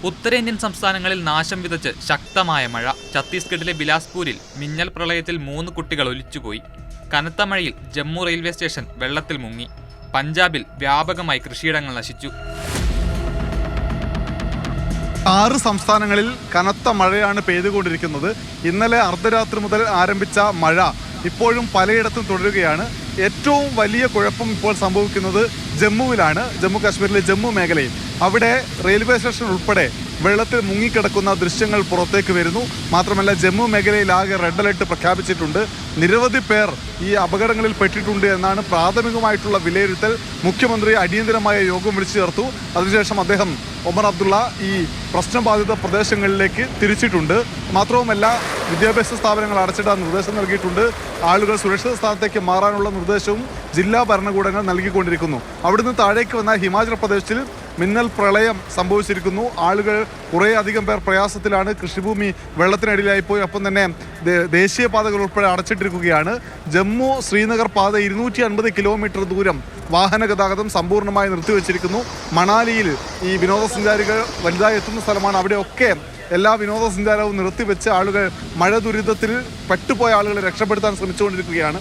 ഉത്തരേന്ത്യൻ സംസ്ഥാനങ്ങളിൽ നാശം വിതച്ച് ശക്തമായ മഴ. ഛത്തീസ്ഗഡിലെ ബിലാസ്പൂരിൽ മിന്നൽ പ്രളയത്തിൽ 3 കുട്ടികൾ ഒലിച്ചുപോയി. കനത്ത മഴയിൽ ജമ്മു റെയിൽവേ സ്റ്റേഷൻ വെള്ളത്തിൽ മുങ്ങി. പഞ്ചാബിൽ വ്യാപകമായി കൃഷിയിടങ്ങൾ നശിച്ചു. 6 സംസ്ഥാനങ്ങളിൽ കനത്ത മഴയാണ് പെയ്തുകൊണ്ടിരിക്കുന്നത്. ഇന്നലെ അർദ്ധരാത്രി മുതൽ ആരംഭിച്ച മഴ ഇപ്പോഴും പലയിടത്തും തുടരുകയാണ്. ഏറ്റവും വലിയ കുഴപ്പം ഇപ്പോൾ സംഭവിക്കുന്നത് ജമ്മുവിലാണ്. ജമ്മു കാശ്മീരിലെ ജമ്മു മേഖലയിൽ അവിടെ റെയിൽവേ സ്റ്റേഷൻ ഉൾപ്പെടെ വെള്ളത്തിൽ മുങ്ങിക്കിടക്കുന്ന ദൃശ്യങ്ങൾ പുറത്തേക്ക് വരുന്നു. മാത്രമല്ല ജമ്മു മേഖലയിൽ ആകെ റെഡ് അലർട്ട് പ്രഖ്യാപിച്ചിട്ടുണ്ട്. നിരവധി പേർ ഈ അപകടങ്ങളിൽ പെട്ടിട്ടുണ്ട് എന്നാണ് പ്രാഥമികമായിട്ടുള്ള വിലയിരുത്തൽ. മുഖ്യമന്ത്രി അടിയന്തരമായ യോഗം വിളിച്ചു ചേർത്തു. അതിനുശേഷം അദ്ദേഹം ഒമർ അബ്ദുള്ള ഈ പ്രശ്നബാധിത പ്രദേശങ്ങളിലേക്ക് തിരിച്ചിട്ടുണ്ട്. മാത്രവുമല്ല വിദ്യാഭ്യാസ സ്ഥാപനങ്ങൾ അടച്ചിടാൻ നിർദ്ദേശം നൽകിയിട്ടുണ്ട്. ആളുകൾ സുരക്ഷിത സ്ഥാനത്തേക്ക് മാറാനുള്ള നിർദ്ദേശവും ജില്ലാ ഭരണകൂടങ്ങൾ നൽകിക്കൊണ്ടിരിക്കുന്നു. അവിടുന്ന് താഴേക്ക് വന്ന ഹിമാചൽ പ്രദേശിൽ മിന്നൽ പ്രളയം സംഭവിച്ചിരിക്കുന്നു. ആളുകൾ കുറേ അധികം പേർ പ്രയാസത്തിലാണ്. കൃഷിഭൂമി വെള്ളത്തിനടിയിലായിപ്പോയി. ഒപ്പം തന്നെ ദേശീയപാതകൾ ഉൾപ്പെടെ അടച്ചിട്ടിരിക്കുകയാണ്. ജമ്മു ശ്രീനഗർ പാത 250 കിലോമീറ്റർ ദൂരം വാഹന ഗതാഗതം സമ്പൂർണ്ണമായി നിർത്തിവെച്ചിരിക്കുന്നു. മണാലിയിൽ ഈ വിനോദസഞ്ചാരികൾ വലുതായി എത്തുന്ന സ്ഥലമാണ്. അവിടെയൊക്കെ എല്ലാ വിനോദസഞ്ചാരവും നിർത്തിവെച്ച് ആളുകൾ മഴ ദുരിതത്തിൽ പെട്ടുപോയ ആളുകളെ രക്ഷപ്പെടുത്താൻ ശ്രമിച്ചുകൊണ്ടിരിക്കുകയാണ്.